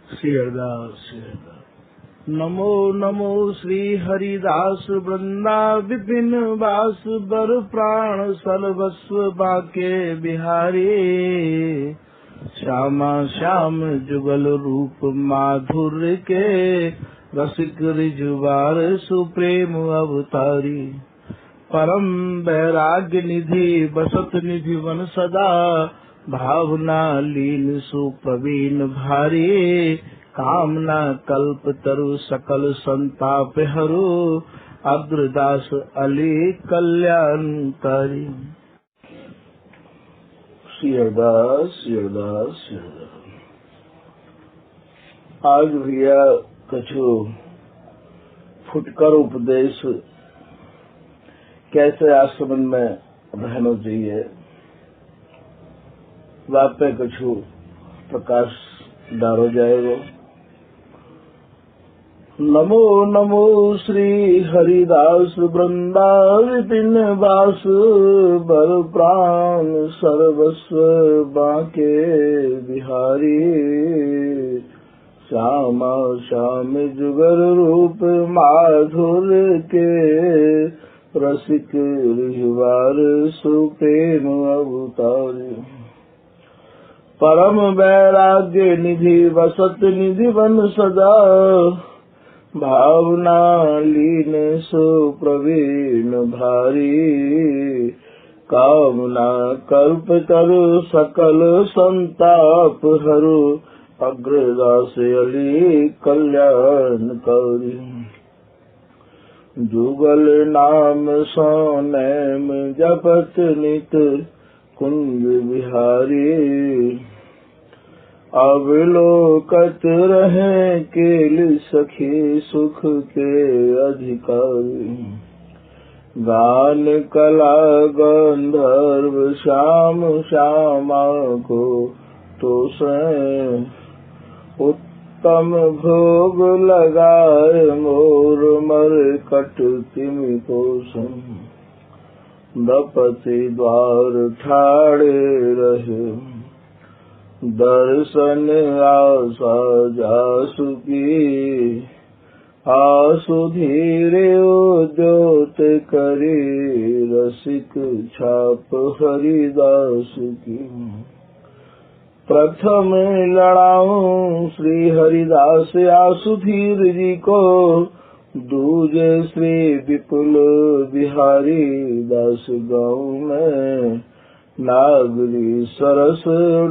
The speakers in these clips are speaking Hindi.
श्री हरिदास नमो नमो श्री हरिदास वृंदा विपिन वास बर प्राण सर्वस्व बाके बिहारी श्यामा श्याम जुगल रूप माधुर्य के रसिक रिजुवार सुप्रेम अवतारी परम वैराग्य निधि बसत निधि वन सदा भावना लीन सुप्रवीण भारी कामना कल्प तरु सकल संताप हरु अग्रदास अली कल्याणकारी। श्री हरदास श्री हरदास श्री हरदास। आज भैया कछु फुटकर उपदेश कैसे आश्रम में रहना चाहिए वापे कछु प्रकाश डालो जाएगा। नमो नमो श्री हरिदास वृंदा विपिन वास बर प्राण सर्वस्व बाके बिहारी श्यामा श्याम जुगर रूप माधुर्य के रसिक रिजवार सुप्रेम अवतारी परम वैराग्य निधि वसत निधि वन सदा भावना लीन सुप्रवीण भारी कामना कल्प तरु सकल संताप हरु अग्रदास अली कल्याणकारी। जुगल नाम सोनेम जपत नित कुंज बिहारी अवलोकत रहे केल सखी सुख के अधिकारी गान कला गंधर्व श्याम श्यामा को तो उत्तम भोग लगाए मोर मर कट तिमि को दपति द्वार ठाड़े रहे दर्शन आशा जासु की आसु धीरे उद्योत करी रसिक छाप हरिदास की। प्रथम लड़ाऊं श्री हरिदास आसु धीर जी को दूजे श्री विपुल बिहारी दास गाँव में नागरी सरस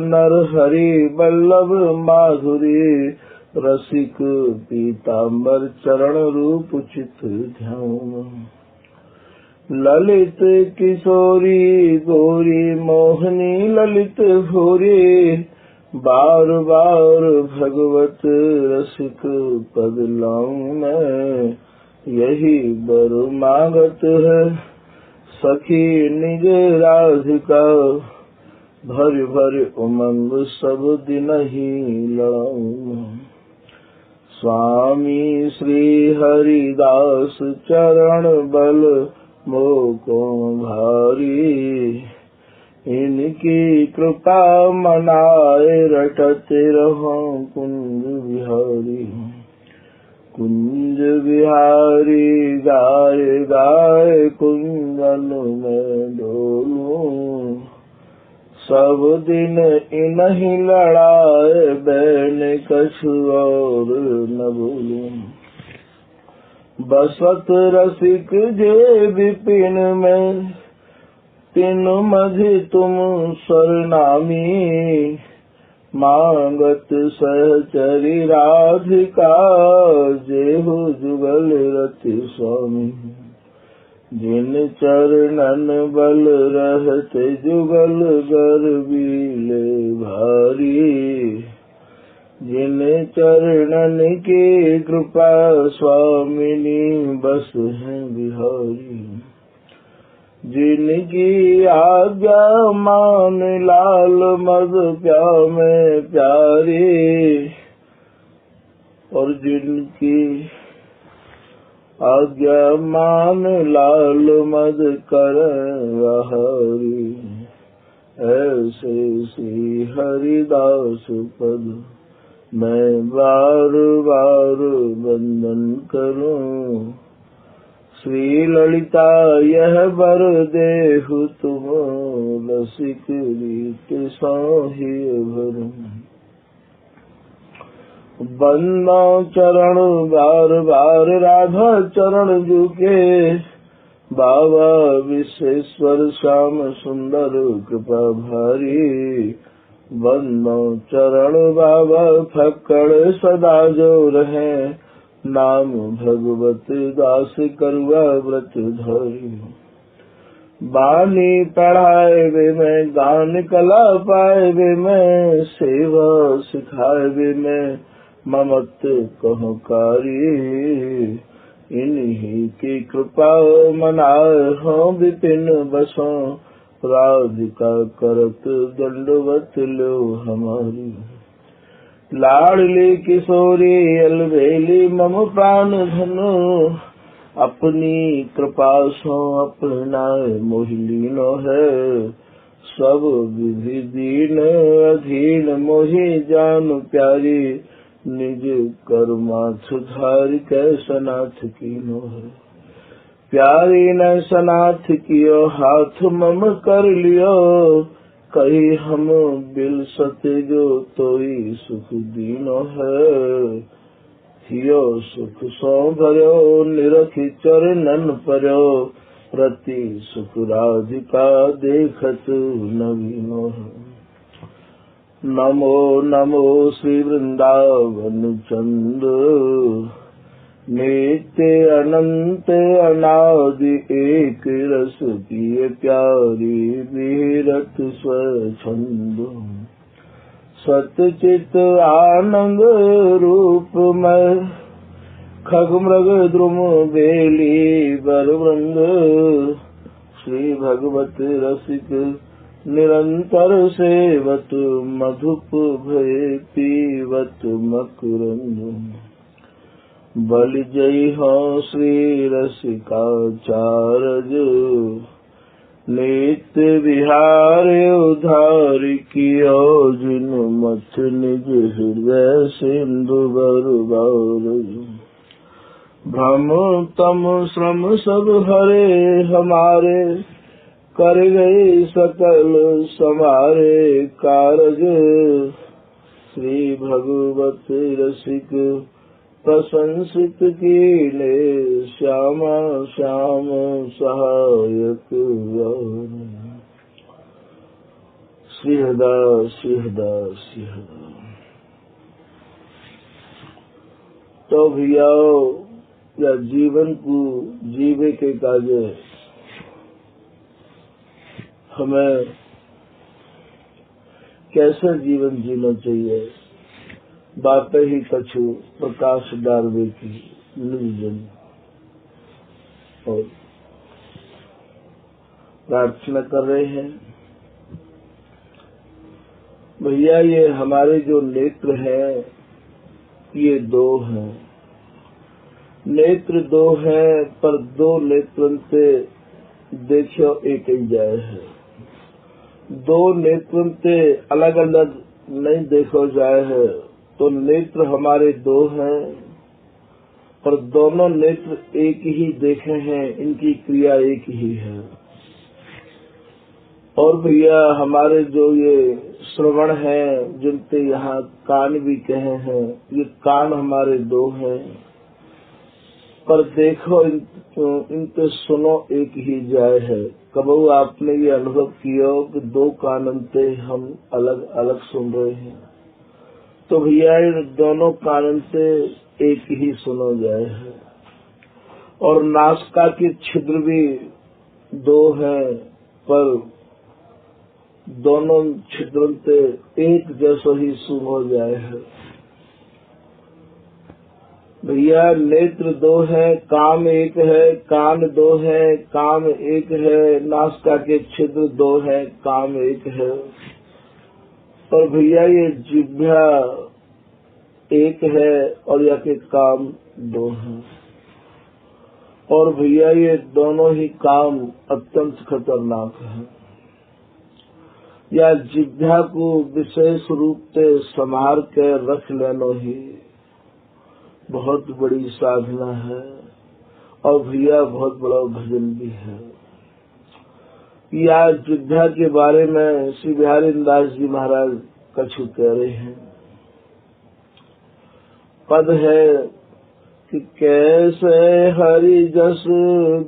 नर हरि बल्लभ माधुरी रसिक पीताम्बर चरण रूप चित ध्यान ललित किशोरी गौरी मोहनी ललित भूरी बार बार भगवत रसिक पद लाऊं मैं यही बर मांगत है सखी निज राधिका भर भर उमंग सब दिन ही लड़ाऊं। स्वामी श्री हरिदास चरण बल मोको भारी इनकी कृपा मनाए रटते रहो कुंज बिहारी। कुंज बिहारी गाय गाय कुंजन में डोलूं सब दिन इन्हीं लड़ाए बैन कछु और न बोलूं। बसत रसिक जे विपिन में तिन मधि तुम सरनामी मांगत सहचरी राधिका जेहु जुगल रति स्वामी। जिन चरणन बल रहते जुगल गर्वीले भारी जिन चरणन की कृपा स्वामिनी बस है बिहारी। जिनकी आज्ञा मान लाल मद प्यामे प्यारी और जिनकी आज्ञा मान लाल मद कर हरि ऐसे श्री हरिदास पद मैं बार बार वंदन करूं। श्री ललिता यह वर देहु तुम, रसिक रीत साहि भरूं। बंदो चरण बार बार राधा चरण जुके, बाबा विश्वेश्वर श्याम सुंदर कृपा भारी। बंदो चरण बाबा फक्कड़ सदा जो रहे, नाम भगवत दास करुआ व्रत धरी। बानी पढ़ाए वे मैं, गान कला पाए वे मैं, सेवा सिखाए वे मैं, ममत कहकारी। इन्हीं की कृपा मनाए हो विपिन बसों, राधिका करत दंडवत लो हमारी। लाडली किशोरी अलबेली मम प्राण धनु, अपनी कृपा सो अपनाए मोहिलीनो है। सब विधि दीन अधीन मोहि जान प्यारी, निज कर्मा सुधार कैसा नाथ कीनो है। प्यारी न सनाथ कियो हाथ मम कर लियो, कही हम बिल सते जो तोई सुख दीनो है। थियो सुख सो भर्यो निरखि चरणन पर्यो, रति सुख राधिका देखत नवीनो है। नमो नमो श्री वृंदावन चंद्र, नित्य अनंत अनादि एक रस पिए प्यारी, विरत स्वच्छंद। सतचित आनंद रूपमय, खग मृग द्रुम बेली बर वृंद। श्री भगवत रसिक निरंतर सेवत, मधुप भय पीवत मकरंद। बल जय हो श्री रसिकाचार्य, नित्य विहार उधार कियो जिन मथ निज हृदय सिंधु बर बार। भ्रम तम श्रम सब हरे हमारे, कर गए सकल समारे कारज। श्री भगवत रसिक प्रशंसित कीने, श्यामा श्याम सहायक। श्रीहदा श्रीहदा श्रीहदा। तो भैया या जीवन को जीवे के काजे हमें कैसे जीवन जीना चाहिए, बातें ही कछु प्रकाश डालवे की निर्जन। और प्रार्थना कर रहे हैं भैया, ये हमारे जो नेत्र हैं ये दो हैं। नेत्र दो हैं, पर दो नेत्रन से देखो एक ही जाए है। दो नेत्रन से अलग अलग नहीं देखो जाए है। तो नेत्र हमारे दो हैं, पर दोनों नेत्र एक ही देखे हैं, इनकी क्रिया एक ही है। और भैया हमारे जो ये श्रवण है, जिनसे यहाँ कान भी कहे हैं, ये कान हमारे दो हैं, पर देखो इनके सुनो एक ही जाए है। कबू आपने ये अनुभव किया कि दो कानन से हम अलग अलग सुन रहे हैं, तो भैया इन दोनों कानन से एक ही सुनो जाए है। और नासिका के छिद्र भी दो हैं, पर दोनों छिद्रों से एक जैसा ही सुनो जाए है। भैया नेत्र दो है, काम एक है, कान दो है, काम एक है, नासिका के छिद्र दो है, काम एक है। और भैया ये जिह्वा एक है और या के काम दो हैं। और भैया ये दोनों ही काम अत्यंत खतरनाक है। या जिह्वा को विशेष रूप से संभार के रख लेना ही बहुत बड़ी साधना है और भैया बहुत बड़ा भजन भी है। या जिह्वा के बारे में श्री बिहारी दास जी महाराज कछु कह रहे हैं। पद है कि कैसे हरि जस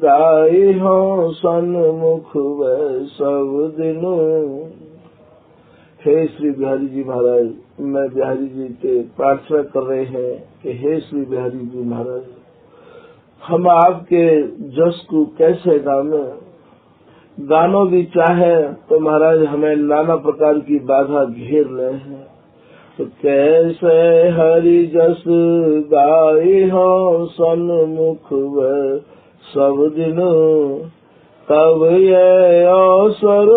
गाई हो सन्मुख वै सब दिनों। हे श्री बिहारी जी महाराज, मैं बिहारी जी के प्रार्थना कर रहे हैं कि हे श्री बिहारी जी महाराज, हम आपके जस को कैसे गाने। गानो भी चाहे तो महाराज हमें नाना प्रकार की बाधा घेर रहे हैं। तो कैसे हरि जस गाई हो सन्मुख वै सब दिनों, तब ये अवसर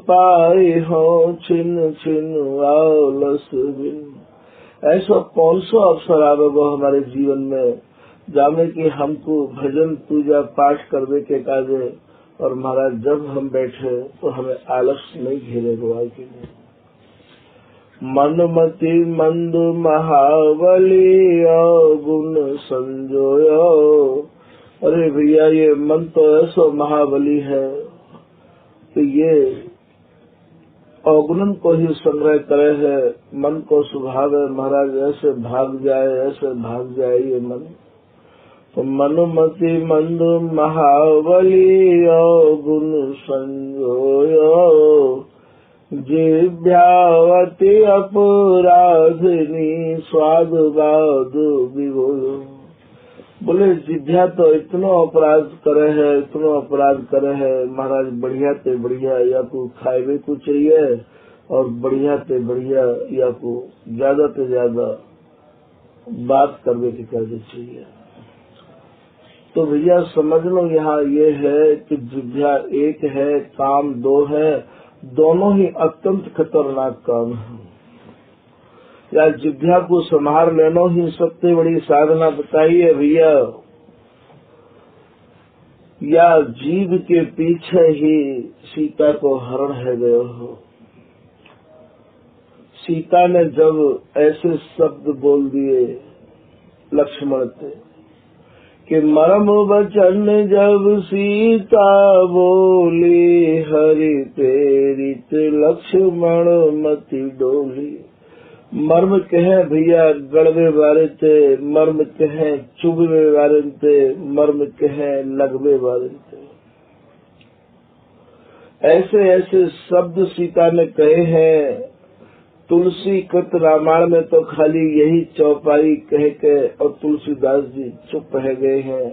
पाई हो छिन छिन आलस बिन। ऐसा कौन सा अवसर आवे वो हमारे जीवन में जाने कि हमको भजन पूजा पाठ करने के काजे, और महाराज जब हम बैठे तो हमें आलस्य नहीं घेरे गुआ के लिए। मनमति मंद महाबली गुण संजोयो। अरे भैया ये मन तो ऐसा महाबली है कि ये अवगुणन को ही संग्रह करे है। मन को स्वभाव है महाराज ऐसे भाग जाए ये मन। तो मनुमति मंद महाबली गुण संजोयो, जिह्वावती अपराधिनी स्वाद बाद विभोयो। बोले जिह्वा तो इतना अपराध करे है महाराज, बढ़िया ते बढ़िया या को खाए को चाहिए और बढ़िया ते बढ़िया या को ज्यादा ते ज्यादा बात करने की करनी चाहिए। तो भैया समझ लो यहाँ ये है कि जिह्वा एक है, काम दो है, दोनों ही अत्यंत खतरनाक काम है। या जिह्वा को संभाल लेना ही सबसे बड़ी साधना बताइए भैया। या जीव के पीछे ही सीता को हरण है गए हो। सीता ने जब ऐसे शब्द बोल दिए लक्ष्मण से कि मरम वचन जब सीता बोली, हरि प्रेरित लक्ष्मण मति डोली। मर्म कहे भैया गड़वे बारे थे, मर्म कहे चुभवे बारे थे, मर्म कहे लगवे बारे थे। ऐसे ऐसे शब्द सीता ने कहे हैं। तुलसी कृत रामायण में तो खाली यही चौपाई कह के और तुलसीदास जी चुप रह गए हैं।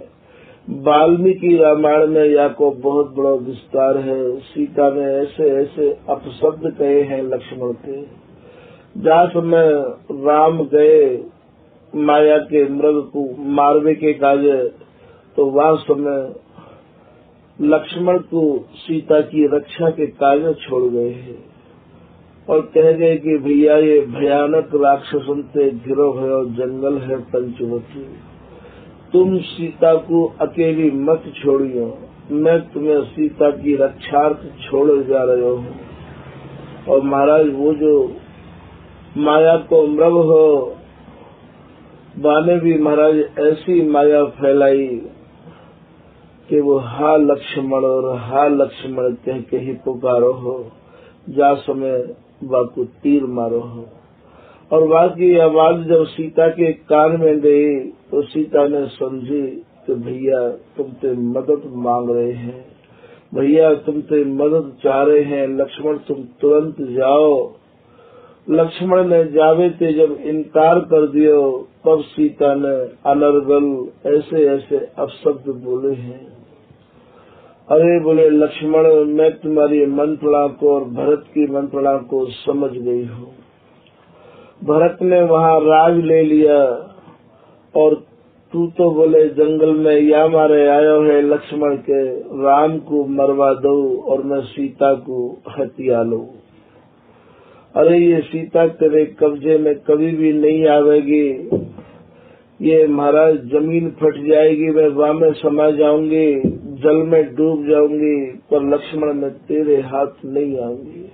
वाल्मीकि रामायण में या को बहुत बड़ा विस्तार है। सीता ने ऐसे ऐसे अपशब्द कहे हैं लक्ष्मण के। जहाँ समय राम गए माया के मृग को मारवे के काजे, तो वह समय लक्ष्मण को सीता की रक्षा के काजे छोड़ गए हैं और कह गए कि भैया ये भयानक राक्षसों से घिरो भयो जंगल है पंचवटी, तुम सीता को अकेली मत छोड़ियो, मैं तुम्हें सीता की रक्षार्थ छोड़ जा रहे हूँ। और महाराज वो जो माया को मृग हो बाने भी महाराज ऐसी माया फैलाई कि वो हा लक्ष्मण और हा लक्ष्मण कह के ही पुकारो हो, जा समय बाकू तीर मारो हो। और वहाँ की आवाज जब सीता के कान में गई तो सीता ने समझी कि भैया तुमसे मदद मांग रहे हैं, भैया तुमसे मदद चाह रहे हैं, लक्ष्मण तुम तुरंत जाओ। लक्ष्मण ने जावे थे जब इनकार कर दियो, तब सीता ने अनर्गल ऐसे ऐसे अपशब्द बोले हैं। अरे बोले लक्ष्मण, मैं तुम्हारी मंत्रणा को और भरत की मंत्रणा को समझ गई हूँ। भरत ने वहाँ राज ले लिया और तू तो बोले जंगल में या मारे आयो है लक्ष्मण के, राम को मरवा दो और मैं सीता को हत्या लूं। अरे ये सीता तेरे कब्जे में कभी भी नहीं आवेगी, ये महाराज जमीन फट जाएगी, मैं वहाँ में समा जाऊंगी, जल में डूब जाऊंगी, पर लक्ष्मण मैं तेरे हाथ नहीं आऊंगी।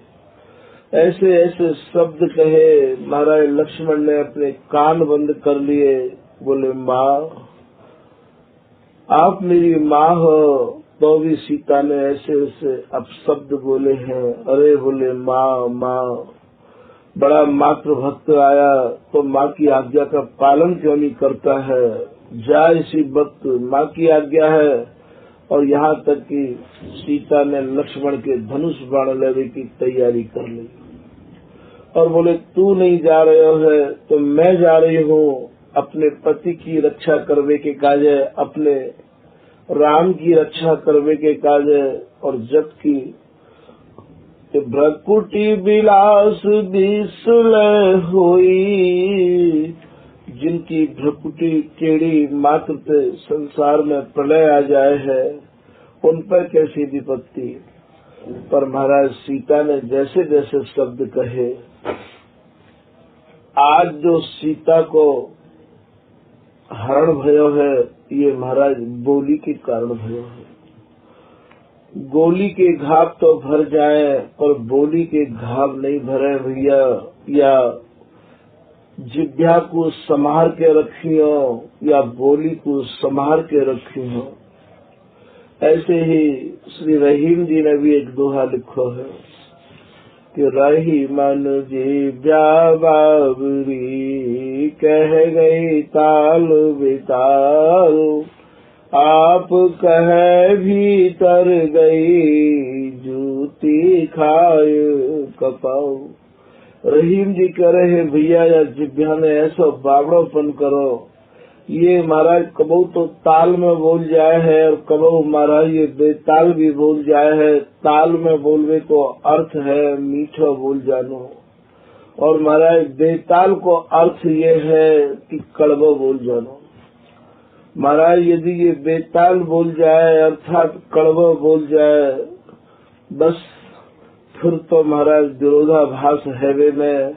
ऐसे ऐसे शब्द कहे। महाराज लक्ष्मण ने अपने कान बंद कर लिए। बोले माँ, आप मेरी माँ हो, तो भी सीता ने ऐसे ऐसे अपशब्द बोले हैं। अरे बोले माँ माँ, बड़ा मातृ भक्त आया तो माँ की आज्ञा का पालन क्यों नहीं करता है। जा इसी वक्त, माँ की आज्ञा है। और यहाँ तक कि सीता ने लक्ष्मण के धनुष बाण लेने की तैयारी कर ली। और बोले तू नहीं जा रहे हो तो मैं जा रही हूँ अपने पति की रक्षा करने के काजे, अपने राम की रक्षा करने के काजे। और जबकि भ्रकुटी बिलास बिसल होई, जिनकी भ्रकुटी टेढ़ी मात्र पे संसार में प्रलय आ जाए है, उन पर कैसी विपत्ति। पर महाराज सीता ने जैसे जैसे शब्द कहे, आज जो सीता को हरण भयो है, ये महाराज बोली के कारण भयो है। गोली के घाव तो भर जाए पर बोली के घाव नहीं भरे भैया। या जिभ्या को संभार के रखी हो या बोली को संभार के रखी हो। ऐसे ही श्री रहीम जी ने भी एक दोहा लिखो है कि रही मन जिभ्या बाबरी, कह गई ताल बेताल, आप कहे भीतर गई, जूती खाए कपाऊ। रहीम जी कह रहे हैं भैया या जिभ्या में ऐसा बावड़ोपन करो। ये महाराज कबू तो ताल में बोल जाए है और कबू महाराज ये बेताल भी बोल जाए है। ताल में बोलने को अर्थ है मीठा बोल जानो, और महाराज बेताल को अर्थ ये है कि कड़वा बोल जानो। महाराज यदि ये बेताल बोल जाए अर्थात कड़वा बोल जाए, बस फिर तो महाराज विरोधाभास हैवे में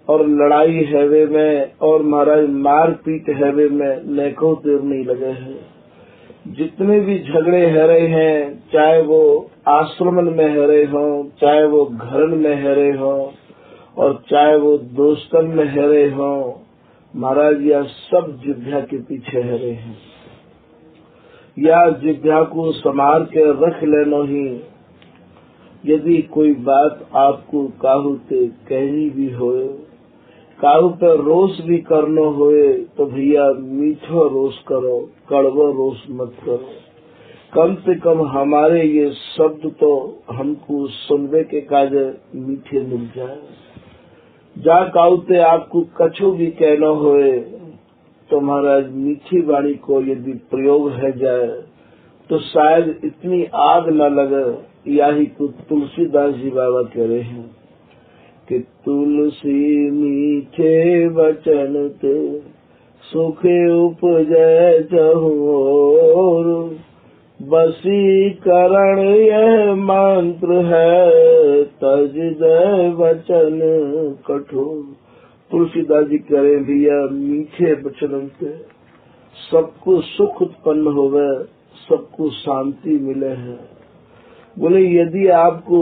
और लड़ाई हैवे में और महाराज मार पीट हैवे में नेको देर नहीं लगे हैं। जितने भी झगड़े है रहे हैं, चाहे वो आश्रमन में है रहे हो, चाहे वो घरन में है रहे हो, और चाहे वो दोस्तन में है रहे हो, महाराज यह सब जिभ्या के पीछे है रहे हैं। या जिभ्या को संभाल के रख लेना ही। यदि कोई बात आपको काहू ते कहनी भी होए, काहू पे रोष भी करना होए, तो भैया मीठो रोष करो, कड़वा रोष मत करो। कम से कम हमारे ये शब्द तो हमको सुनने के काजे मीठे मिल जाए। जा काहू ते आपको कछु भी कहना होए, तो महाराज मीठी वाणी को यदि प्रयोग है जाए तो शायद इतनी आग न लगे। यही कुछ तुलसीदास जी बाबा कह रहे हैं कि तुलसी मीठे वचन ते सुख उपजय चहुओर, वशीकरण यह मंत्र है, तज दे वचन कठोर। तुलसीदास जी कह रहे भैया मीठे वचन से सबको सुख उत्पन्न होवे, सबको शांति मिले है। बोले यदि आपको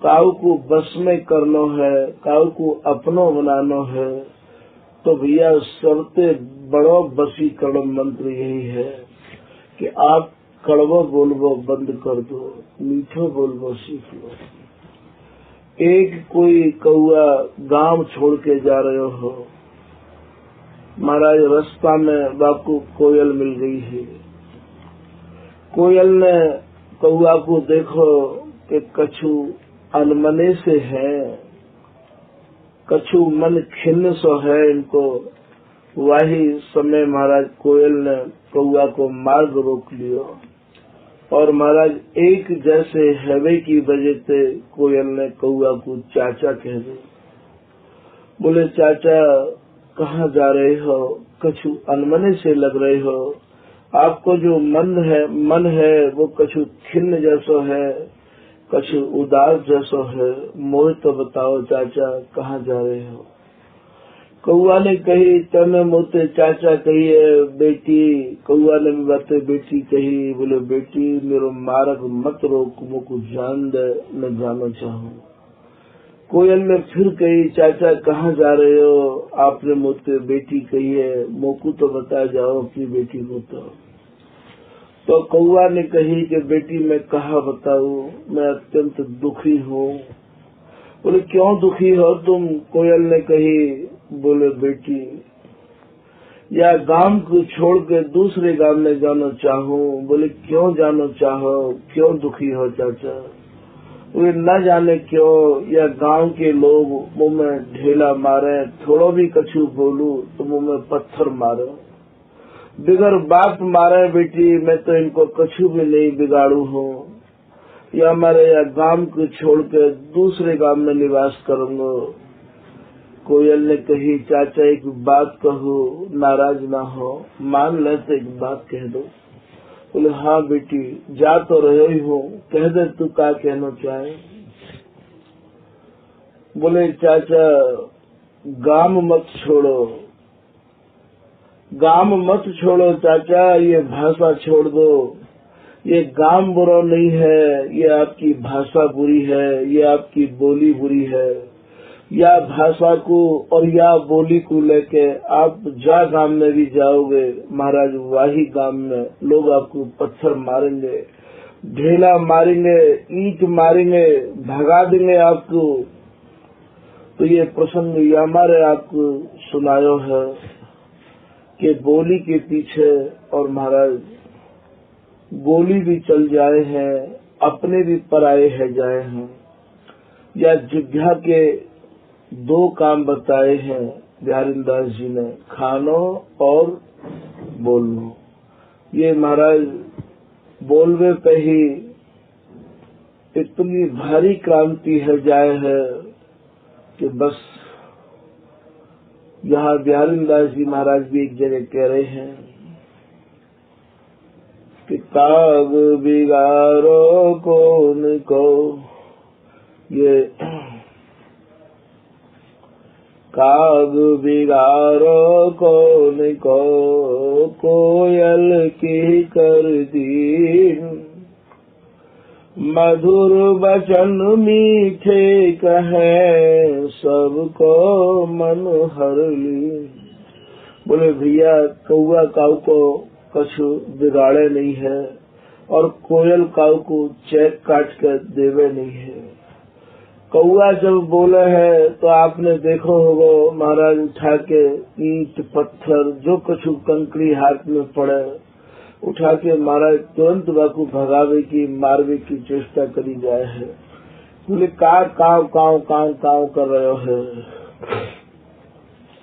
काऊ को बस में करना है, काऊ को अपनो बनाना है, तो भैया सबसे बड़ो वशीकरण मंत्र यही है कि आप कड़वा बोलबो बंद कर दो, मीठो बोलबो सीख लो। एक कोई कौआ गांव छोड़ के जा रहे हो, महाराज रास्ता में बापू कोयल मिल गई है। कोयल ने कौआ को देखो कि कछु अनमने से है, कछु मन खिन्न सो है इनको। वही समय महाराज कोयल ने कौआ को मार्ग रोक लियो, और महाराज एक जैसे हवे की वजह से कोयल ने कौआ को चाचा कह दी। बोले चाचा कहाँ जा रहे हो, कछु अनमने से लग रहे हो, आपको जो मन है वो कछु खिन्न जैसो है, कछु उदास जैसो है। मोहे तो बताओ चाचा कहाँ जा रहे हो। कौआ ने कही तने मोते चाचा कही है बेटी। कौआ ने भी बातें बेटी कही। बोले बेटी मेरो मार्ग मत रोक, मुझको जान दे, मैं जाना चाहूँ। कोयल ने फिर कही, चाचा कहाँ जा रहे हो? आपने मुझसे बेटी कही है, मोकू तो बता जाओ अपनी बेटी को। तो कौआ ने कही कि बेटी मैं कहाँ बताऊं, मैं अत्यंत दुखी हूँ। बोले क्यों दुखी हो तुम? कोयल ने कही, बोले बेटी या गांव को छोड़ के दूसरे गांव में जाना चाहूँ। बोले क्यों जाना चाहो, क्यों दुखी हो चाचा? वे न जाने क्यों या गांव के लोग मुंह में ढेला मारे, थोड़ा भी कछु बोलूं तो मुंह में पत्थर मारे, बिगर बात मारे बेटी मैं तो इनको कछु भी नहीं बिगाड़ू हूँ, या हमारे या गांव को छोड़ के दूसरे गांव में निवास करूंगा। कोयल ने कही, चाचा एक बात कहूँ, नाराज ना हो, मान ले तो एक बात कह दो। बोले हाँ बेटी, जा तो रहे ही हो, कह दे तू क्या कहना चाहे। बोले चाचा गांव मत छोड़ो, गांव मत छोड़ो चाचा, ये भाषा छोड़ दो। ये गांव बुरा नहीं है, ये आपकी भाषा बुरी है, ये आपकी बोली बुरी है। या भाषा को और या बोली को लेके आप जा गांव में भी जाओगे महाराज, वही गांव में लोग आपको पत्थर मारेंगे, ढेला मारेंगे, ईंट मारेंगे, भगा देंगे आपको। तो ये प्रसंग हमारे आपको सुनायो है कि बोली के पीछे और महाराज गोली भी चल जाए हैं, अपने भी पराये है जाए हैं। या जिभ्या के दो काम बताए हैं बिहारीदास जी ने, खानो और बोलनो। ये महाराज बोलवे पे ही इतनी भारी क्रांति है जाए है कि बस यहाँ बिहारीदास जी महाराज भी एक जगह कह रहे हैं कि काग बिगारो कौन को, ये काग बिगारो कौन को, कोयल की कर दीन, मधुर बचन मीठे कहे, सबको मन हर ली। बोले भैया कौआ काऊ को कछु बिगाड़े नहीं है और कोयल काऊ को चैक काट कर देवे नहीं है। कौआ जब बोले है तो आपने देखो होगा महाराज उठा के ईंट पत्थर जो कुछ कंकड़ी हाथ में पड़े उठा के महाराज तुरंत बाकू भगावे की मारवे की चेष्टा करी जाए है। बोले काव काव काव काव काव कर रहे हो।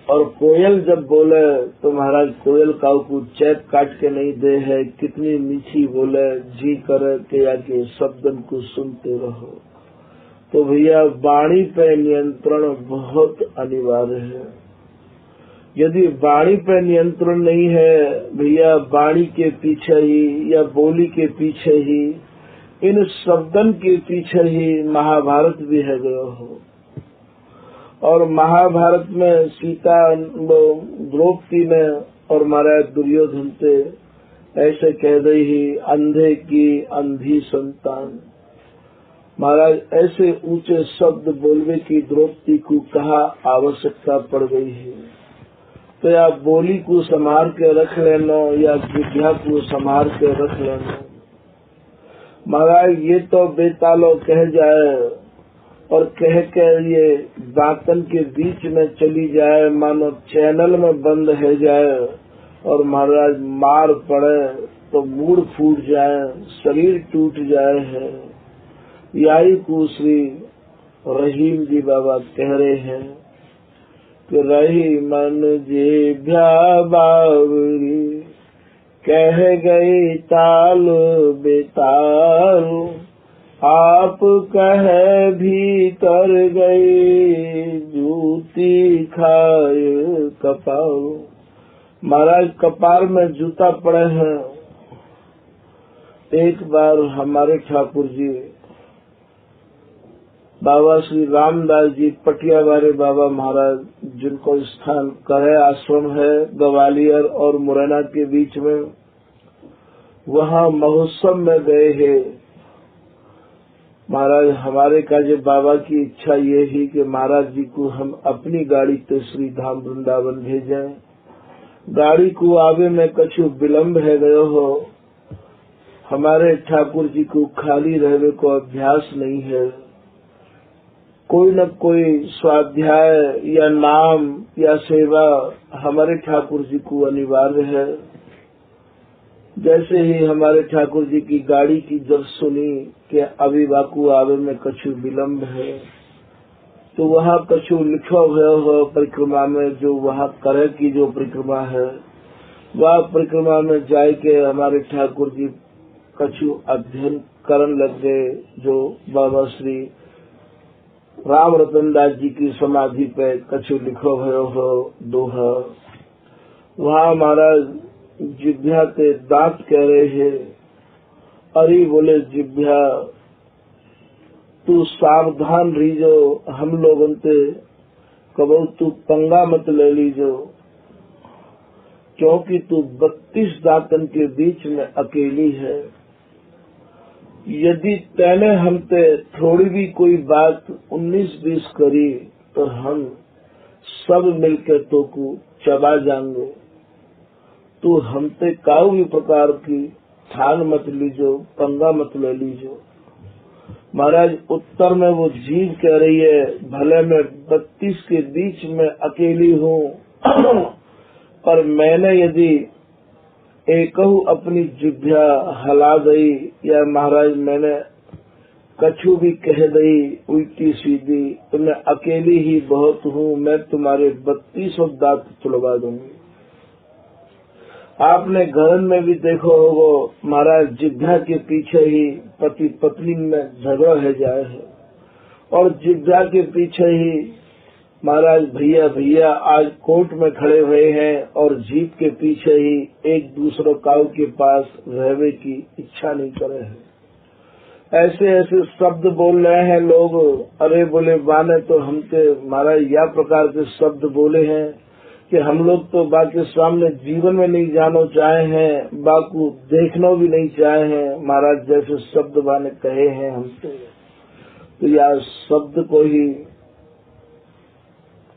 और कोयल जब बोले तो महाराज कोयल काव को चैप काट के नहीं दे है, कितनी मीठी बोले, जी करे के या के शब्दन को सुनते रहो। तो भैया वाणी पे नियंत्रण बहुत अनिवार्य है। यदि वाणी पे नियंत्रण नहीं है भैया, वाणी के पीछे ही या बोली के पीछे ही, इन शब्दन के पीछे ही महाभारत भी है गयो हो। और महाभारत में सीता द्रौपदी ने और महाराज दुर्योधन से ऐसे कह रही ही, अंधे की अंधी संतान। महाराज ऐसे ऊंचे शब्द बोलने की द्रौपदी को कहा आवश्यकता पड़ गई है। तो या बोली को संभाल के रख लेना या विद्या को संभाल के रख लेना। महाराज ये तो बेतालो कह जाए और कह के ये दांतन के बीच में चली जाए, मानो चैनल में बंद है जाए और महाराज मार पड़े तो मूड फूट जाए, शरीर टूट जाए है। यही को श्री रहीम जी बाबा कह रहे हैं कि रही मन जिभ्या बावरी, कह गई ताल बेताल, आप कहे भीतर गई, जूती खाए कपाल। महाराज कपार में जूता पड़े हैं। एक बार हमारे ठाकुर जी बाबा श्री रामदास जी पटियावारे बाबा महाराज, जिनको स्थान करे आश्रम है ग्वालियर और मुरैना के बीच में, वहाँ महोत्सव में गए हैं। महाराज हमारे का जो बाबा की इच्छा ये ही कि महाराज जी को हम अपनी गाड़ी ते श्री धाम वृंदावन भेजें। गाड़ी को आवे में कछु विलम्ब है गयो हो, हमारे ठाकुर जी को खाली रहने को अभ्यास नहीं है, कोई न कोई स्वाध्याय या नाम या सेवा हमारे ठाकुर जी को अनिवार्य है। जैसे ही हमारे ठाकुर जी की गाड़ी की जब सुनी कि अभी बाकू आवे में कछु विलम्ब है, तो वहाँ कछु लिखा हुआ हो परिक्रमा में, जो वहाँ करे की जो परिक्रमा है, वह परिक्रमा में जाए के हमारे ठाकुर जी कछु अध्ययन करन लग गए, जो बाबा श्री राम रतन दास जी की समाधि पे कछु लिखो भयो हो दोहा। वहाँ महाराज जिभ्या ते दांत कह रहे हैं, अरे बोले जिभ्या तू सावधान रहीजो, हम लोगों ते कबो तू पंगा मत ले लीजो, क्योंकि तू 32 दांतन के बीच में अकेली है। यदि तैने हमते थोड़ी भी कोई बात 19-20 करी तो हम सब मिलकर तो को चबा जाएंगे। तू हमते काऊ भी प्रकार की ठान मत लीजो, पंगा मत ले लीजो। महाराज उत्तर में वो जीव कह रही है, भले मैं 32 के बीच में अकेली हूँ पर मैंने यदि एकहू अपनी जिभ्या हला दई या महाराज मैंने कछु भी कह दई उल्टी सीधी, तो मैं अकेली ही बहुत हूँ, मैं तुम्हारे 32 दांत तुड़वा दूंगी। आपने घर में भी देखो होगा महाराज जिभ्या के पीछे ही पति पत्नी में झगड़ा है जाए है, और जिभ्या के पीछे ही महाराज भैया भैया आज कोर्ट में खड़े हुए हैं, और जीप के पीछे ही एक दूसरे काऊ के पास रहने की इच्छा नहीं करे हैं। ऐसे ऐसे शब्द बोल रहे हैं लोग। अरे बोले बाने तो हमसे महाराज यह प्रकार के शब्द बोले हैं कि हम लोग तो बाकी सामने जीवन में नहीं जानो चाहे हैं, बाकू देखना भी नहीं चाहे हैं। महाराज जैसे शब्द बाने कहे हैं हमसे, तो यह शब्द को ही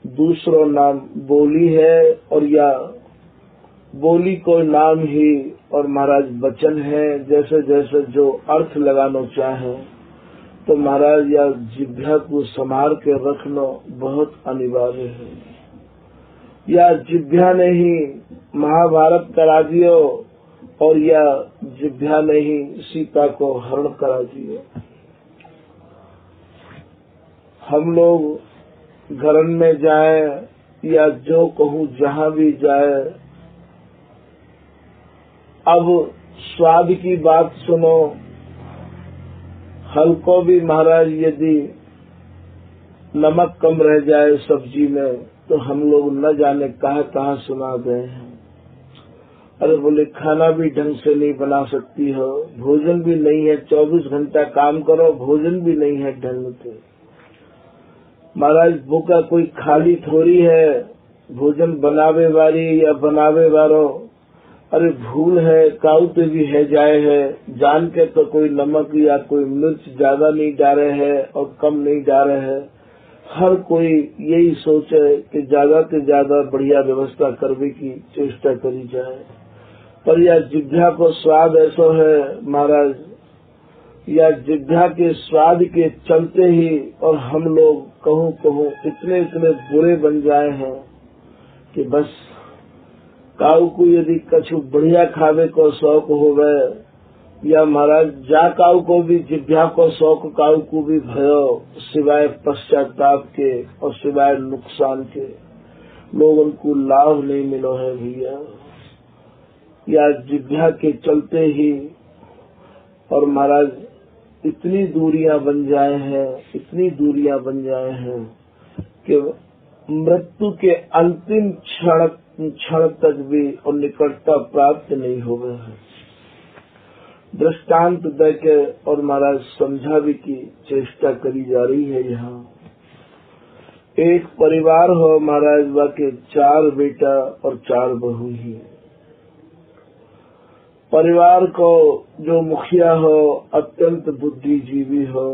दूसरो नाम बोली है, और या बोली को नाम ही और महाराज वचन है। जैसे जैसे जो अर्थ लगाना चाहे, तो महाराज या जिभ्या को संभाल के रखना बहुत अनिवार्य है। या जिभ्या ने ही महाभारत करा दियो, और या जिभ्या ने ही सीता को हरण करा दियो। हम लोग घर में जाए या जो कहूँ जहाँ भी जाए, अब स्वाद की बात सुनो, हल्को भी महाराज यदि नमक कम रह जाए सब्जी में, तो हम लोग न जाने कहाँ सुना गए हैं। अरे बोले खाना भी ढंग से नहीं बना सकती हो, भोजन भी नहीं है, 24 घंटा काम करो, भोजन भी नहीं है ढंग से। महाराज भूखा कोई खाली थोड़ी है, भोजन बनावे वाली या बनावे वालों, अरे भूल है काऊ पे भी है जाए है, जान के तो कोई नमक या कोई मिर्च ज्यादा नहीं डाले है और कम नहीं डाले है। हर कोई यही सोचे कि ज्यादा से ज्यादा बढ़िया व्यवस्था करने की चेष्टा करी जाए, पर यह जिभ्या को स्वाद ऐसा है महाराज, या जिभ्या के स्वाद के चलते ही और हम लोग कहूँ इतने बुरे बन जाए हैं कि बस काऊ को यदि कछु बढ़िया खावे को शौक हो गए, या महाराज जा काऊ को भी जिभ्या को शौक काऊ को भी भयो, सिवाय पश्चाताप के और सिवाय नुकसान के लोगों को लाभ नहीं मिलो है भैया। या जिभ्या के चलते ही और महाराज इतनी दूरियां बन जाए हैं कि मृत्यु के अंतिम क्षण तक भी और निकटता प्राप्त नहीं हो गए हैं। दृष्टांत देके और महाराज समझाने की चेष्टा करी जा रही है। यहाँ एक परिवार हो महाराज, वाके 4 बेटा और 4 बहू ही। परिवार को जो मुखिया हो अत्यंत बुद्धिजीवी हो,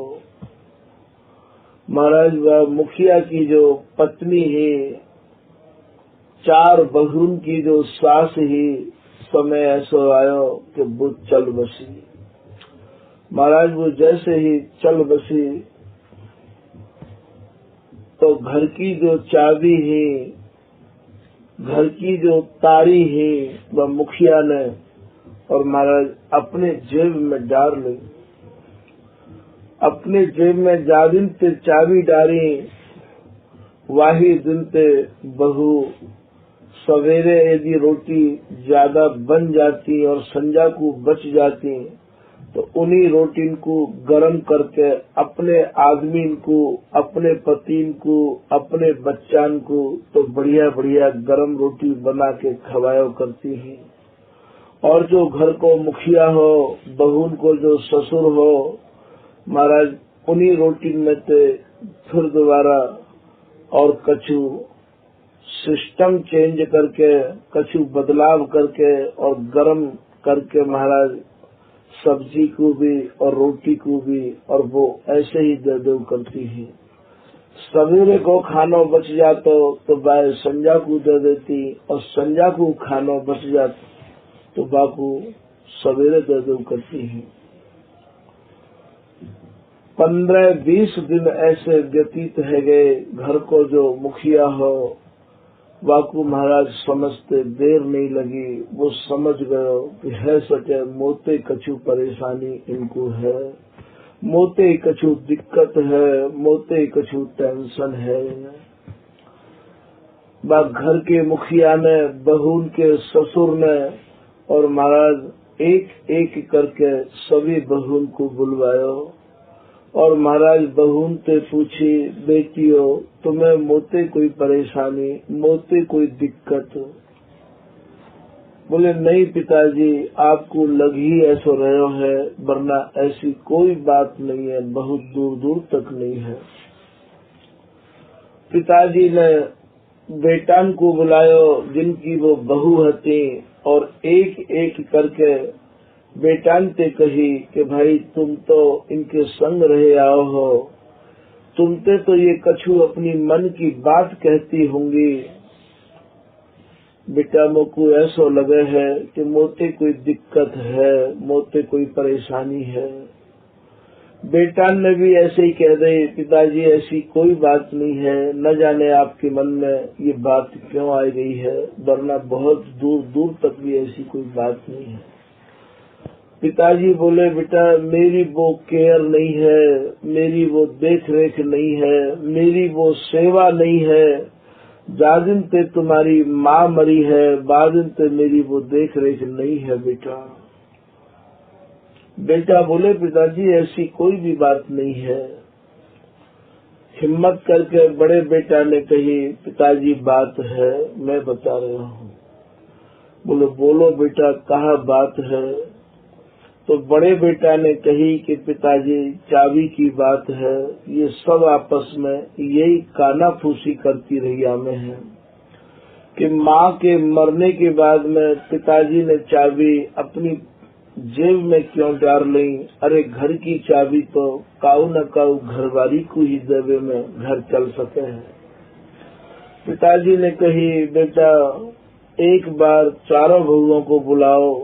महाराज वह मुखिया की जो पत्नी है, 4 बहुन की जो सास ही, समय ऐसो आयो कि वो चल बसी। महाराज वो जैसे ही चल बसी तो घर की जो चाबी है, घर की जो तारी है, वह मुखिया ने और महाराज अपने जेब में डाल ली। अपने जेब में जादिन ते चाबी डाली, वाही दिन ते बहू सवेरे यदि रोटी ज्यादा बन जाती और संजा को बच जाती तो उन्हीं रोटी को गरम करके अपने आदमी को, अपने पति को, अपने बच्चान को तो बढ़िया बढ़िया गरम रोटी बना के खवाया करती है। और जो घर को मुखिया हो, बहून को जो ससुर हो, महाराज उन्हीं रोटी में से फिर दोबारा और कछु सिस्टम चेंज करके, कछु बदलाव करके और गरम करके महाराज सब्जी को भी और रोटी को भी, और वो ऐसे ही दे दो करती है। सवेरे को खानो बच जातो तो बाय संजा को दे देती, और संजा को खानो बच जाता तो बापू सवेरे दे दो करती है। 15-20 दिन ऐसे व्यतीत है गए। घर को जो मुखिया हो वाकू महाराज समझते देर नहीं लगी, वो समझ गयो कि है सके मोते कछु परेशानी इनको है, मोते कछु दिक्कत है, मोते कछु टेंशन है। घर के मुखिया ने, बहून के ससुर ने और महाराज एक एक करके सभी बहून को बुलवायो और महाराज बहून से पूछी, बेटियों तुम्हें मोते कोई परेशानी, मोते कोई दिक्कत? बोले नहीं पिताजी, आपको लग ही ऐसा रहो है, वरना ऐसी कोई बात नहीं है, बहुत दूर दूर तक नहीं है। पिताजी ने बेटान को बुलायो जिनकी वो बहू हती और एक एक करके बेटान ते कही कि भाई तुम तो इनके संग रहे आओ हो, तुमते तो ये कछु अपनी मन की बात कहती होंगी। बेटा मोको ऐसा लगे है कि मोते कोई दिक्कत है, मोते कोई परेशानी है। बेटान ने भी ऐसे ही कह दे, पिताजी ऐसी कोई बात नहीं है, न जाने आपके मन में ये बात क्यों आ गई है, वरना बहुत दूर दूर तक भी ऐसी कोई बात नहीं है। पिताजी बोले बेटा मेरी वो केयर नहीं है, मेरी वो देख रेख नहीं है, मेरी वो सेवा नहीं है। जादिन ते तुम्हारी माँ मरी है, बादिन ते मेरी वो देख रेख नहीं है बेटा। बेटा बोले पिताजी ऐसी कोई भी बात नहीं है। हिम्मत करके बड़े बेटा ने कही, पिताजी बात है, मैं बता रहा हूँ। बोले बोलो बेटा कहा बात है? तो बड़े बेटा ने कही कि पिताजी चाबी की बात है, ये सब आपस में यही कानाफूसी करती रही हमें है कि माँ के मरने के बाद में पिताजी ने चाबी अपनी जेब में क्यों डाल ली? अरे घर की चाबी तो काऊ न काऊ घरवाली को ही देवे में घर चल सके है। पिताजी ने कही बेटा एक बार चारों बहुओं को बुलाओ।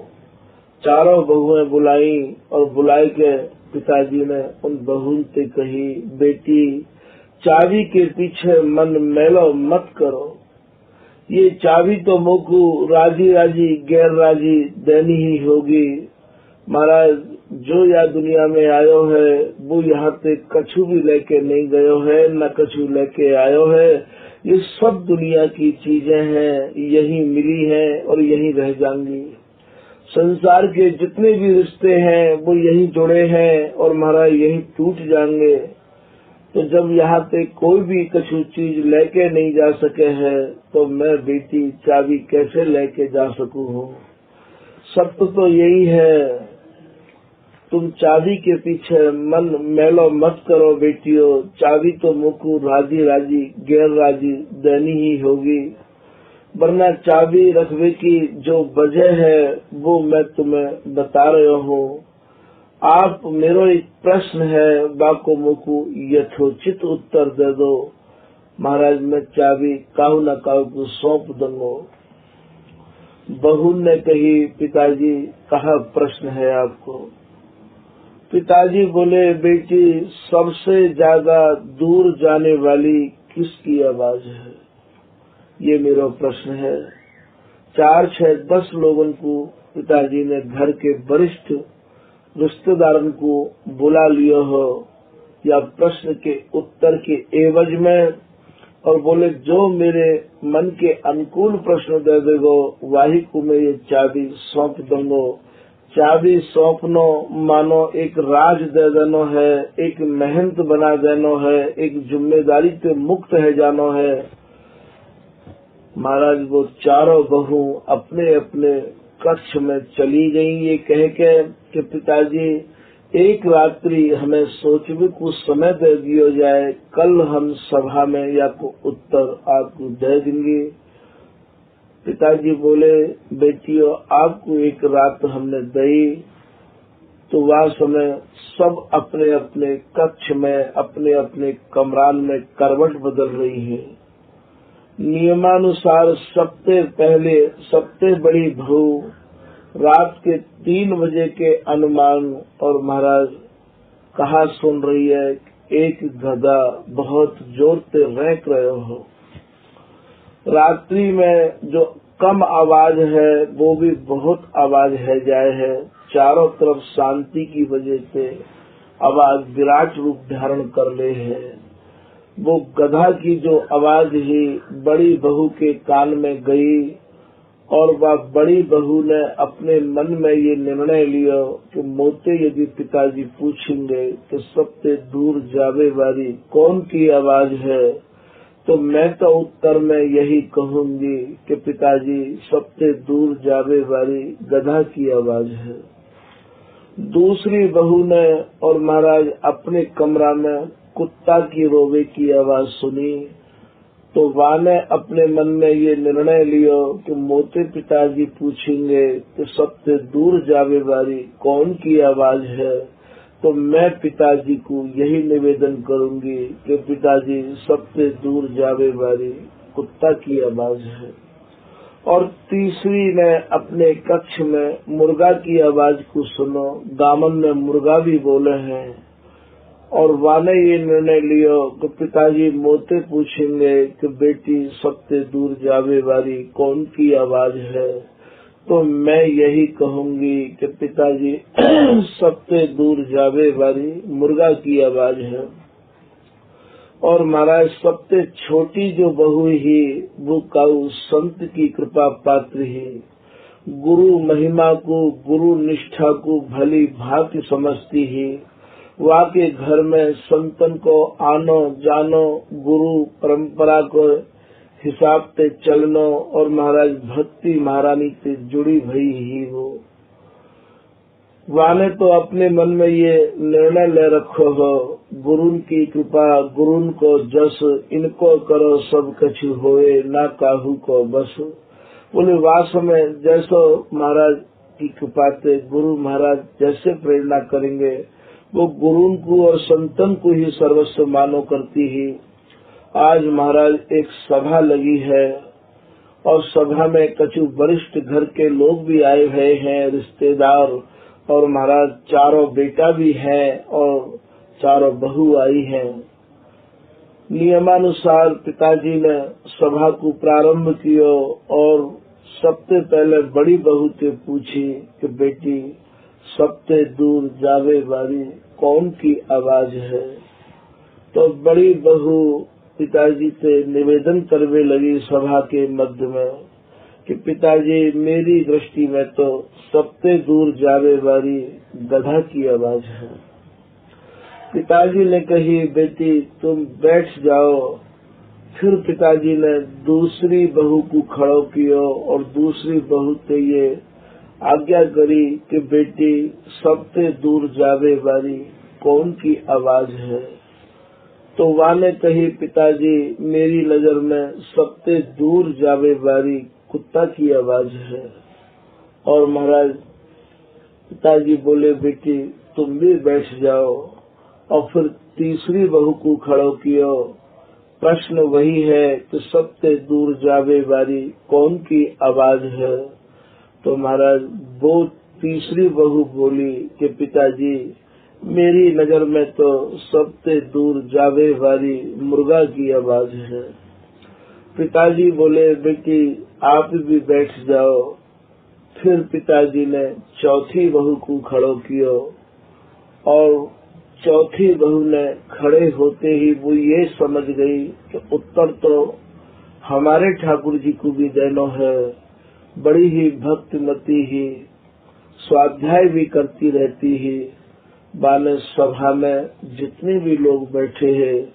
चारों बहुएं बुलाई और बुलाई के पिताजी ने उन बहुओं से कही, बेटी चाबी के पीछे मन मैलो मत करो, ये चाबी तो मोकू राजी राजी गैर राजी देनी ही होगी। महाराज जो या दुनिया में आयो है वो यहाँ से कछु भी लेके नहीं गयो है, न कछु लेके आयो है। ये सब दुनिया की चीजें हैं, यही मिली हैं और यही रह जाएंगी। संसार के जितने भी रिश्ते हैं वो यही जुड़े हैं और महाराज यही टूट जाएंगे। तो जब यहाँ पे कोई भी कछु चीज लेके नहीं जा सके है तो मैं बेटी चाबी कैसे लेके जा सकूं हूँ? सत्य तो यही है, तुम चाबी के पीछे मन मैलो मत करो बेटियों। चाबी तो मुझको राजी राजी गैर राजी देनी ही होगी, वरना चाबी रखने की जो वजह है वो मैं तुम्हें बता रहा हूँ। आप मेरो एक प्रश्न है, बाको मुकु यथोचित उत्तर दे दो। महाराज मैं चाबी काहू न काहू को सौंप दूंगो। बहू ने कही पिताजी कहा प्रश्न है आपको। पिताजी बोले बेटी सबसे ज्यादा दूर जाने वाली किसकी आवाज है, ये मेरा प्रश्न है। 4, 6, 10 लोगों को पिताजी ने घर के वरिष्ठ रिश्तेदारों को बुला लिया हो या प्रश्न के उत्तर के एवज में, और बोले जो मेरे मन के अनुकूल प्रश्न दे देगो वही को मैं ये चाबी सौंप दूंगो। चाबी सौंपनो मानो एक राज दे देनो है, एक मेहनत बना देनो है, एक जिम्मेदारी से मुक्त है जानो है। महाराज वो चारों बहू अपने अपने कक्ष में चली गई, ये कह के कि पिताजी एक रात्रि हमें सोचने को समय दे दिया जाए, कल हम सभा में या को उत्तर आपको दे देंगे। पिताजी बोले बेटियों आपको एक रात हमने दी, तो वह समय सब अपने अपने कक्ष में अपने अपने कमरान में करवट बदल रही है। नियमानुसार सबसे बड़ी बहू रात के 3 बजे के अनुमान और महाराज कहा सुन रही है, एक गधा बहुत जोर से रैंक रहे हो। रात्रि में जो कम आवाज है वो भी बहुत आवाज है जाए है। चारों तरफ शांति की वजह से आवाज विराट रूप धारण कर ले है। वो गधा की जो आवाज ही बड़ी बहू के कान में गई और वह बड़ी बहू ने अपने मन में ये निर्णय लिया कि मोते यदि पिताजी पूछेंगे कि सबसे दूर जावे वाली कौन की आवाज है, तो मैं तो उत्तर में यही कहूंगी कि पिताजी सबसे दूर जावे वाली गधा की आवाज है। दूसरी बहू ने और महाराज अपने कमरा में कुत्ता की रोवे की आवाज सुनी, तो वाने अपने मन में ये निर्णय लियो कि मोते पिताजी पूछेंगे कि सबसे दूर जावे वाली कौन की आवाज है, तो मैं पिताजी को यही निवेदन करूंगी कि पिताजी सबसे दूर जावे वाली कुत्ता की आवाज है। और तीसरी ने अपने कक्ष में मुर्गा की आवाज को सुनो, दामन में मुर्गा भी बोले हैं, और वाने ये निर्णय लियो कि पिताजी मोते पूछेंगे कि बेटी सबसे दूर जावे वाली कौन की आवाज है, तो मैं यही कहूंगी कि पिताजी सबसे दूर जावे वाली मुर्गा की आवाज है। और महाराज सबसे छोटी जो बहू ही वो काऊ संत की कृपा पात्र ही, गुरु महिमा को गुरु निष्ठा को भली भांति समझती ही, वहाँ के घर में संतन को आनो जानो गुरु परंपरा को हिसाब से चलनो और महाराज भक्ति महारानी से जुड़ी भई ही वो। वाने तो अपने मन में ये निर्णय ले रखो हो, गुरुन की कृपा गुरुन को जस, इनको करो सब कछु होए ना काहू को बस। बोले वास्तव में जैसो महाराज की कृपा से गुरु महाराज जैसे प्रेरणा करेंगे वो गुरुन को और संतन को ही सर्वस्व मानो करती ही। आज महाराज एक सभा लगी है और सभा में कछु वरिष्ठ घर के लोग भी आए हुए हैं, रिश्तेदार, और महाराज चारों बेटा भी हैं और चारों बहू आई हैं। नियमानुसार पिताजी ने सभा को प्रारंभ किया और सबसे पहले बड़ी बहू से पूछी कि बेटी सबसे दूर जावे वाली कौन की आवाज है। तो बड़ी बहू पिताजी से निवेदन करने लगी सभा के मध्य में कि पिताजी मेरी दृष्टि में तो सबसे दूर जावे वाली गधा की आवाज है। पिताजी ने कही बेटी तुम बैठ जाओ। फिर पिताजी ने दूसरी बहू को खड़ो किया और दूसरी बहू से ये आज्ञा करी कि बेटी सबसे दूर जावे वाली कौन की आवाज है। तो वाने कही पिताजी मेरी नजर में सबसे दूर जावे वाली कुत्ता की आवाज है। और महाराज पिताजी बोले बेटी तुम भी बैठ जाओ। और फिर तीसरी बहू को खड़ो कियो। प्रश्न वही है कि सबसे दूर जावे वाली कौन की आवाज है। तो महाराज वो तीसरी बहू बोली कि पिताजी मेरी नजर में तो सबसे दूर जावे वाली मुर्गा की आवाज है। पिताजी बोले बेटी आप भी बैठ जाओ। फिर पिताजी ने चौथी बहू को खड़ो कियो और चौथी बहू ने खड़े होते ही वो ये समझ गई कि उत्तर तो हमारे ठाकुर जी को भी देनो है। बड़ी ही भक्तिमती ही स्वाध्याय भी करती रहती है। बाने सभा में जितने भी लोग बैठे हैं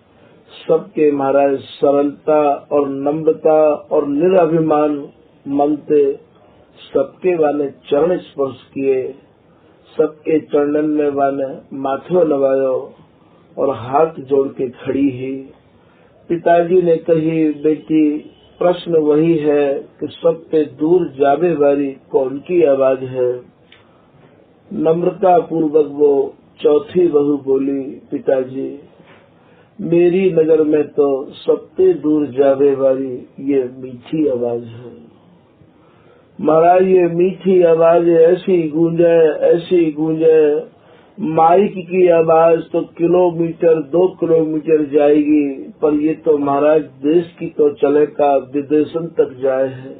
सबके महाराज सरलता और नम्रता और निराभिमान मन से सबके वाने चरण स्पर्श किए। सबके चरणन में वाने माथो नवायो और हाथ जोड़ के खड़ी ही। पिताजी ने कही बेटी प्रश्न वही है कि सबसे दूर जावे वाली कौन की आवाज है। नम्रता पूर्वक वो चौथी बहू बोली पिताजी मेरी नजर में तो सबसे दूर जावे वाली ये मीठी आवाज है। महाराज ये मीठी आवाज ऐसी गूंजे माइक की आवाज तो किलोमीटर 2 किलोमीटर जाएगी, पर ये तो महाराज देश की तो चलेगा विदेशन तक जाए है।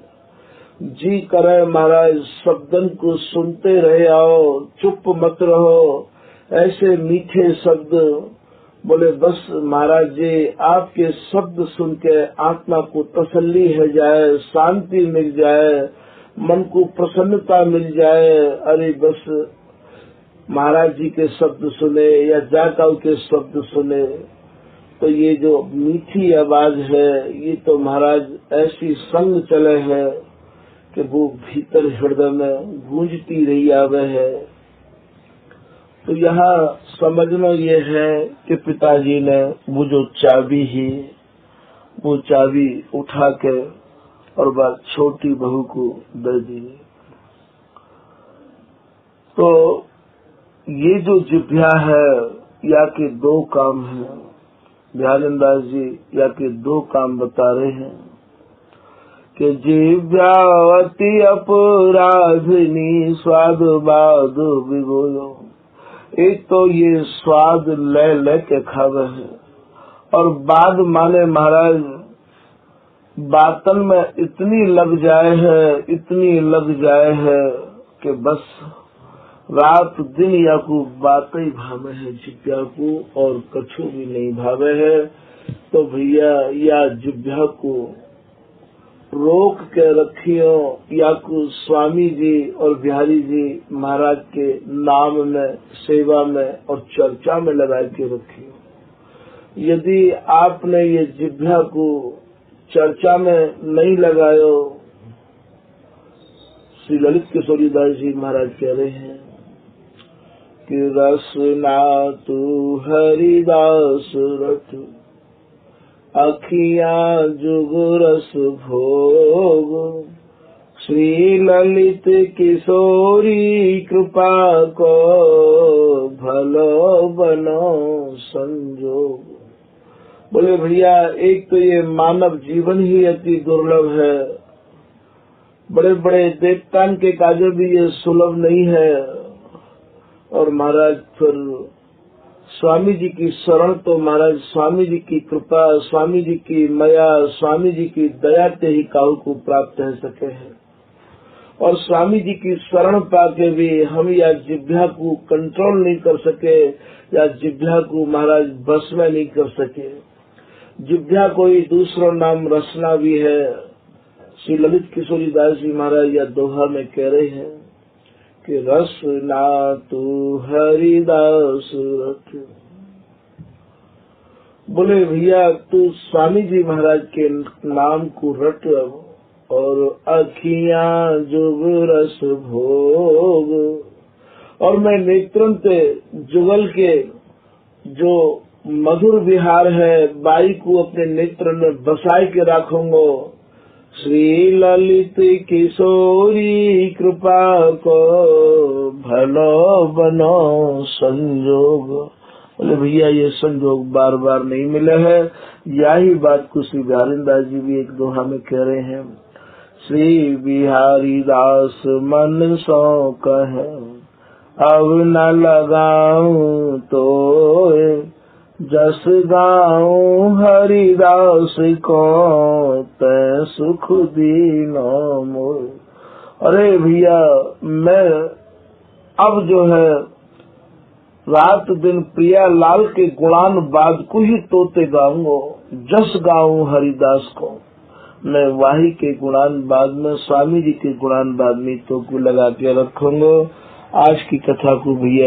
जी करे महाराज शब्दन को सुनते रहे आओ, चुप मत रहो। ऐसे मीठे शब्द बोले बस महाराज जी आपके शब्द सुन के आत्मा को तसल्ली है जाए, शांति मिल जाए, मन को प्रसन्नता मिल जाए। अरे बस महाराज जी के शब्द सुने या जाकाऊ के शब्द सुने तो ये जो मीठी आवाज है ये तो महाराज ऐसी संग चले है कि वो भीतर हृदय में गूंजती रही आवे है। तो यहाँ समझना ये है कि पिताजी ने वो जो चाबी ही वो चाबी उठा के और बात छोटी बहू को दे दी। तो ये जो जिभ्या है या के 2 काम है। ध्यानदास जी या के 2 काम बता रहे हैं कि जिभ्यावती अपराधिनी स्वाद बाद बिगोयो। एक तो ये स्वाद ले के खावे है और बाद माने महाराज बातन में इतनी लग जाए है कि बस रात दिन या को बात ही भावे है जिभ्या को और कछु भी नहीं भावे है। तो भैया या जिभ्या को रोक के रखियो या को स्वामी जी और बिहारी जी महाराज के नाम में सेवा में और चर्चा में लगा के रखियो। यदि आपने ये जिभ्या को चर्चा में नहीं लगायो, श्री ललित किशोरीदास जी महाराज कह रहे हैं कि रसना तू हरिदास रथ अखियां जुग रस भोग। श्री ललित किशोरी कृपा को भलो बनो संजोग। बोले भैया एक तो ये मानव जीवन ही अति दुर्लभ है। बड़े बड़े देवतान के कार्य भी ये सुलभ नहीं है। और महाराज फिर स्वामी जी की शरण तो महाराज स्वामी जी की कृपा, स्वामी जी की माया, स्वामी जी की दया से ही काहू को प्राप्त हो सके हैं। और स्वामी जी की शरण पाके भी हम या जिभ्या को कंट्रोल नहीं कर सके या जिभ्या को महाराज बस में नहीं कर सके। जिभ्या कोई दूसरा नाम रसना भी है। श्री ललित किशोरीदास जी महाराज या दोहा में कह रहे हैं कि रसना तू हरिदास रथ। बोले भैया तू स्वामी जी महाराज के नाम को रट और अखियां जुग रस भोग। और मैं नेत्रन से जुगल के जो मधुर विहार है बाई को अपने नेत्र में बसाए के रखूंगा। श्री ललित किशोरी कृपा को भलो बनो संजोग। बोले भैया ये संजोग बार बार नहीं मिले है। यही बात को श्री बिहारीदास जी भी एक दोहा में कह रहे हैं। श्री बिहारी दास मन सो कहे अब न लगाऊं तो जस गाऊं हरिदास को तै सुख दीनो मोर। अरे भैया मैं अब जो है रात दिन प्रिया लाल के गुणान बाद को ही तोते गाऊंगा। जस गाऊं हरिदास को, मैं वाही के गुणान बाद में स्वामी जी के गुणान बाद में तो को लगा के रखूंगा। आज की कथा को भैया